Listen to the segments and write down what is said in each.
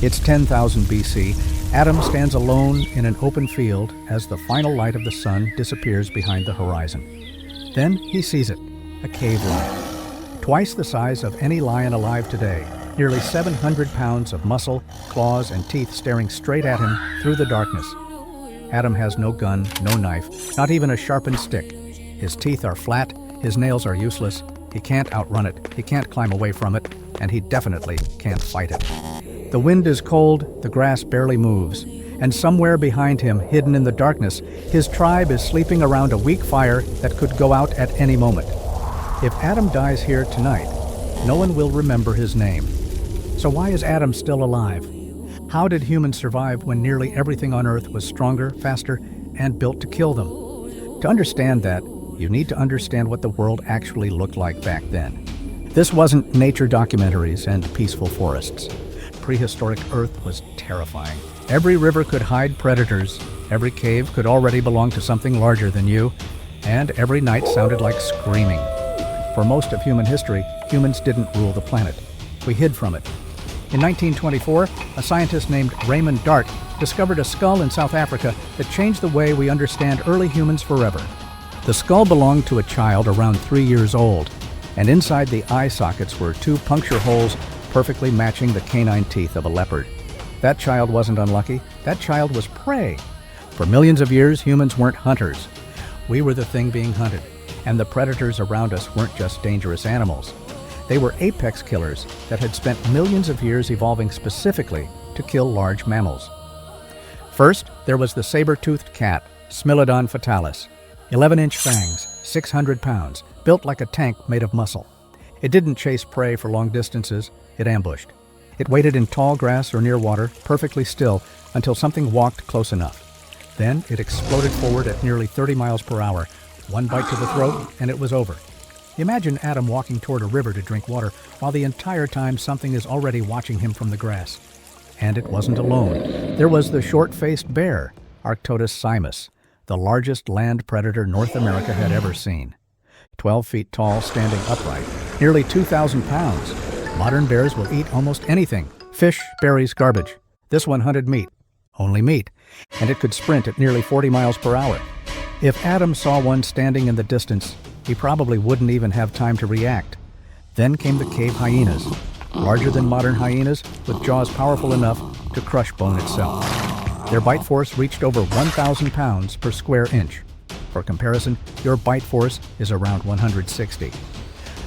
It's 10,000 BC. Adam stands alone in an open field as the final light of the sun disappears behind the horizon. Then he sees it, a cave lion. Twice the size of any lion alive today, nearly 700 pounds of muscle, claws, and teeth staring straight at him through the darkness. Adam has no gun, no knife, not even a sharpened stick. His teeth are flat, his nails are useless. He can't outrun it, he can't climb away from it, and he definitely can't fight it. The wind is cold, the grass barely moves, and somewhere behind him, hidden in the darkness, his tribe is sleeping around a weak fire that could go out at any moment. If Adam dies here tonight, no one will remember his name. So why is Adam still alive? How did humans survive when nearly everything on Earth was stronger, faster, and built to kill them? To understand that, you need to understand what the world actually looked like back then. This wasn't nature documentaries and peaceful forests. Prehistoric Earth was terrifying. Every river could hide predators, every cave could already belong to something larger than you, and every night sounded like screaming. For most of human history, humans didn't rule the planet. We hid from it. In 1924, a scientist named Raymond Dart discovered a skull in South Africa that changed the way we understand early humans forever. The skull belonged to a child around 3 years old, and inside the eye sockets were 2 puncture holes perfectly matching the canine teeth of a leopard. That child wasn't unlucky. That child was prey. For millions of years, humans weren't hunters. We were the thing being hunted, and the predators around us weren't just dangerous animals. They were apex killers that had spent millions of years evolving specifically to kill large mammals. First, there was the saber-toothed cat, Smilodon fatalis. 11-inch fangs, 600 pounds, built like a tank made of muscle. It didn't chase prey for long distances, it ambushed. It waited in tall grass or near water, perfectly still, until something walked close enough. Then it exploded forward at nearly 30 miles per hour. One bite to the throat, and it was over. Imagine Adam walking toward a river to drink water, while the entire time something is already watching him from the grass. And it wasn't alone. There was the short-faced bear, Arctodus simus, the largest land predator North America had ever seen. 12 feet tall, standing upright, nearly 2,000 pounds. Modern bears will eat almost anything. Fish, berries, garbage. This one hunted meat. Only meat. And it could sprint at nearly 40 miles per hour. If Adam saw one standing in the distance, he probably wouldn't even have time to react. Then came the cave hyenas, larger than modern hyenas, with jaws powerful enough to crush bone itself. Their bite force reached over 1,000 pounds per square inch. For comparison, your bite force is around 160.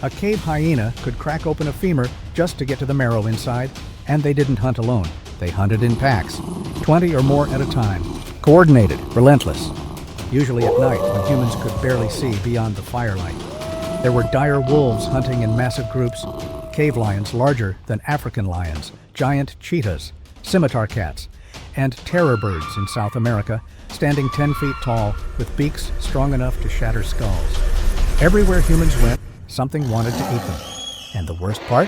A cave hyena could crack open a femur just to get to the marrow inside, and they didn't hunt alone. They hunted in packs, 20 or more at a time, coordinated, relentless. Usually at night, when humans could barely see beyond the firelight. There were dire wolves hunting in massive groups, cave lions larger than African lions, giant cheetahs, scimitar cats, and terror birds in South America, standing 10 feet tall with beaks strong enough to shatter skulls. Everywhere humans went, something wanted to eat them. And the worst part?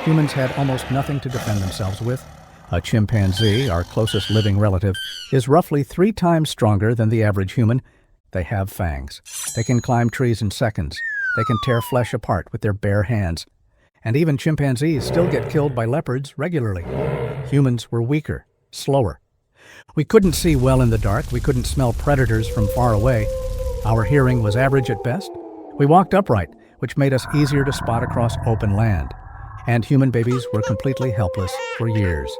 Humans had almost nothing to defend themselves with. A chimpanzee, our closest living relative, is roughly 3 times stronger than the average human. They have fangs. They can climb trees in seconds. They can tear flesh apart with their bare hands. And even chimpanzees still get killed by leopards regularly. Humans were weaker, slower. We couldn't see well in the dark. We couldn't smell predators from far away. Our hearing was average at best. We walked upright, which made us easier to spot across open land. And human babies were completely helpless for years.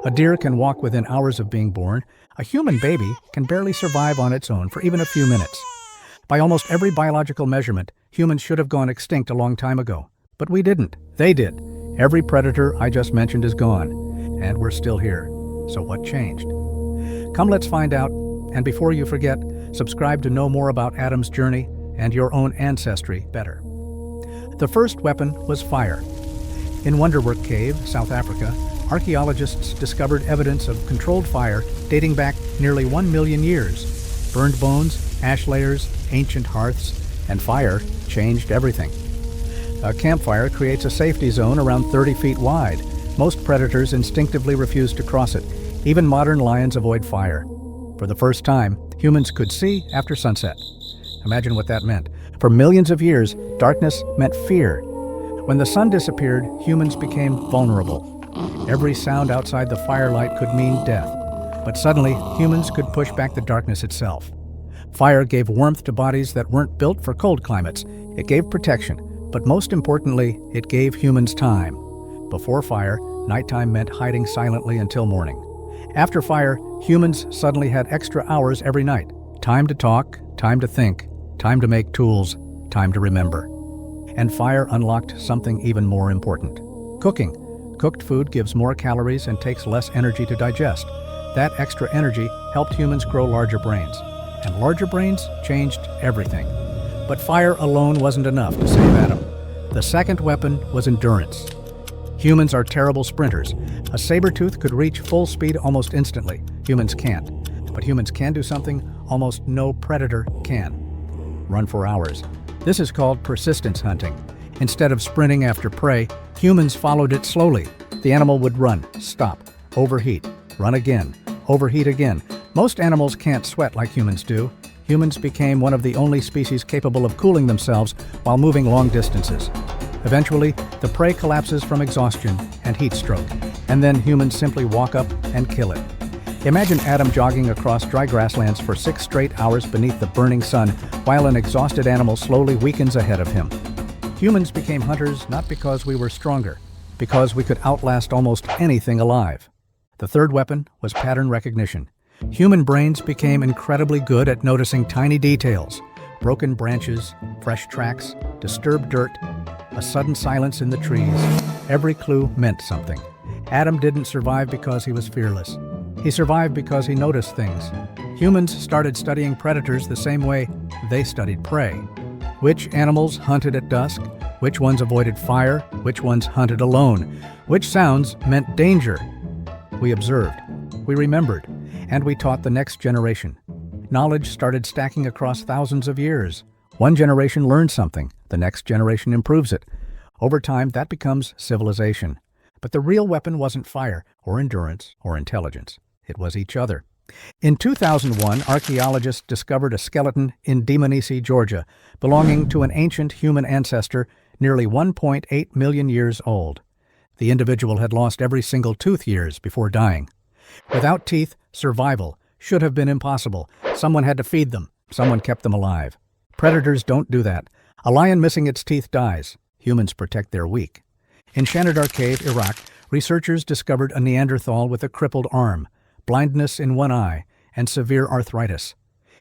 A deer can walk within hours of being born. A human baby can barely survive on its own for even a few minutes. By almost every biological measurement, humans should have gone extinct a long time ago. But we didn't. They did. Every predator I just mentioned is gone. And we're still here. So what changed? Come, let's find out. And before you forget, subscribe to know more about Adam's journey and your own ancestry better. The first weapon was fire. In Wonderwork Cave, South Africa, archaeologists discovered evidence of controlled fire dating back nearly 1 million years. Burned bones, ash layers, ancient hearths, and fire changed everything. A campfire creates a safety zone around 30 feet wide. Most predators instinctively refuse to cross it. Even modern lions avoid fire. For the first time, humans could see after sunset. Imagine what that meant. For millions of years, darkness meant fear. When the sun disappeared, humans became vulnerable. Every sound outside the firelight could mean death. But suddenly, humans could push back the darkness itself. Fire gave warmth to bodies that weren't built for cold climates. It gave protection, but most importantly, it gave humans time. Before fire, nighttime meant hiding silently until morning. After fire, humans suddenly had extra hours every night. Time to talk, time to think, time to make tools, time to remember. And fire unlocked something even more important: cooking. Cooked food gives more calories and takes less energy to digest. That extra energy helped humans grow larger brains. And larger brains changed everything. But fire alone wasn't enough to save Adam. The second weapon was endurance. Humans are terrible sprinters. A saber-tooth could reach full speed almost instantly. Humans can't. But humans can do something almost no predator can: run for hours. This is called persistence hunting. Instead of sprinting after prey, humans followed it slowly. The animal would run, stop, overheat, run again, overheat again. Most animals can't sweat like humans do. Humans became one of the only species capable of cooling themselves while moving long distances. Eventually, the prey collapses from exhaustion and heat stroke, and then humans simply walk up and kill it. Imagine Adam jogging across dry grasslands for 6 straight hours beneath the burning sun while an exhausted animal slowly weakens ahead of him. Humans became hunters not because we were stronger, because we could outlast almost anything alive. The third weapon was pattern recognition. Human brains became incredibly good at noticing tiny details: broken branches, fresh tracks, disturbed dirt, a sudden silence in the trees. Every clue meant something. Adam didn't survive because he was fearless. He survived because he noticed things. Humans started studying predators the same way they studied prey. Which animals hunted at dusk? Which ones avoided fire? Which ones hunted alone? Which sounds meant danger? We observed, we remembered, and we taught the next generation. Knowledge started stacking across thousands of years. One generation learns something, the next generation improves it. Over time, that becomes civilization. But the real weapon wasn't fire, or endurance, or intelligence. It was each other. In 2001, archaeologists discovered a skeleton in Dmanisi, Georgia, belonging to an ancient human ancestor nearly 1.8 million years old. The individual had lost every single tooth years before dying. Without teeth, survival should have been impossible. Someone had to feed them. Someone kept them alive. Predators don't do that. A lion missing its teeth dies. Humans protect their weak. In Shanidar Cave, Iraq, researchers discovered a Neanderthal with a crippled arm, blindness in one eye, and severe arthritis.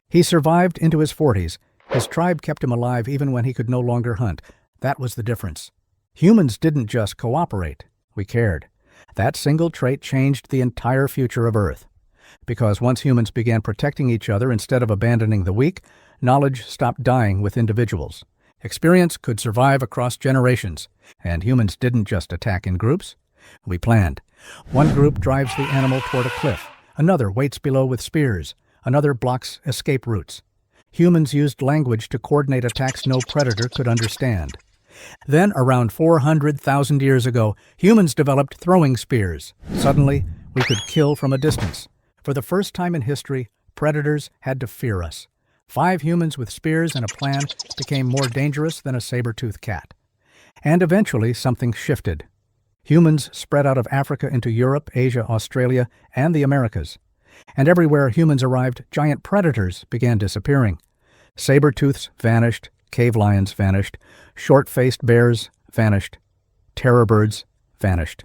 He survived into his 40s. His tribe kept him alive even when he could no longer hunt. That was the difference. Humans didn't just cooperate. We cared. That single trait changed the entire future of Earth. Because once humans began protecting each other instead of abandoning the weak, knowledge stopped dying with individuals. Experience could survive across generations, and humans didn't just attack in groups. We planned. One group drives the animal toward a cliff. Another waits below with spears. Another blocks escape routes. Humans used language to coordinate attacks no predator could understand. Then, around 400,000 years ago, humans developed throwing spears. Suddenly, we could kill from a distance. For the first time in history, predators had to fear us. 5 humans with spears and a plan became more dangerous than a saber-toothed cat. And eventually, something shifted. Humans spread out of Africa into Europe, Asia, Australia, and the Americas. And everywhere humans arrived, giant predators began disappearing. Saber-tooths vanished, cave lions vanished, short-faced bears vanished, terror birds vanished.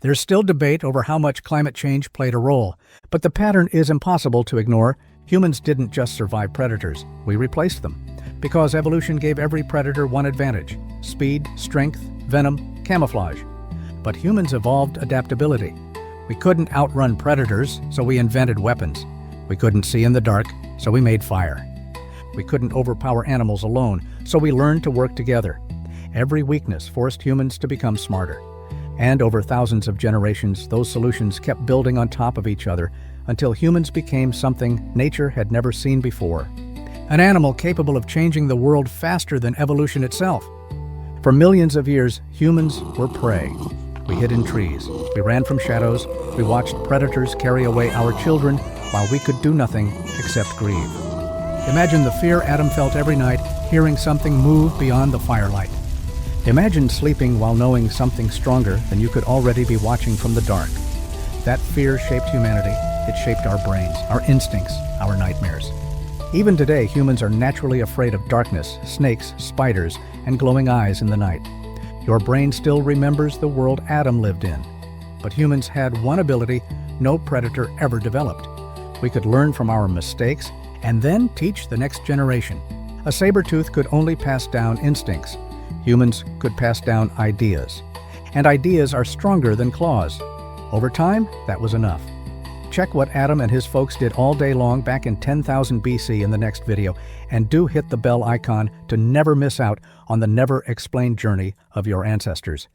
There's still debate over how much climate change played a role, but the pattern is impossible to ignore. Humans didn't just survive predators, we replaced them. Because evolution gave every predator one advantage: speed, strength, venom, camouflage. But humans evolved adaptability. We couldn't outrun predators, so we invented weapons. We couldn't see in the dark, so we made fire. We couldn't overpower animals alone, so we learned to work together. Every weakness forced humans to become smarter. And over thousands of generations, those solutions kept building on top of each other until humans became something nature had never seen before. An animal capable of changing the world faster than evolution itself. For millions of years, humans were prey. We hid in trees. We ran from shadows. We watched predators carry away our children while we could do nothing except grieve. Imagine the fear Adam felt every night hearing something move beyond the firelight. Imagine sleeping while knowing something stronger than you could already be watching from the dark. That fear shaped humanity. It shaped our brains, our instincts, our nightmares. Even today, humans are naturally afraid of darkness, snakes, spiders, and glowing eyes in the night. Your brain still remembers the world Adam lived in. But humans had one ability no predator ever developed. We could learn from our mistakes and then teach the next generation. A saber-tooth could only pass down instincts. Humans could pass down ideas. And ideas are stronger than claws. Over time, that was enough. Check what Adam and his folks did all day long back in 10,000 BC in the next video, and do hit the bell icon to never miss out on the never-explained journey of your ancestors.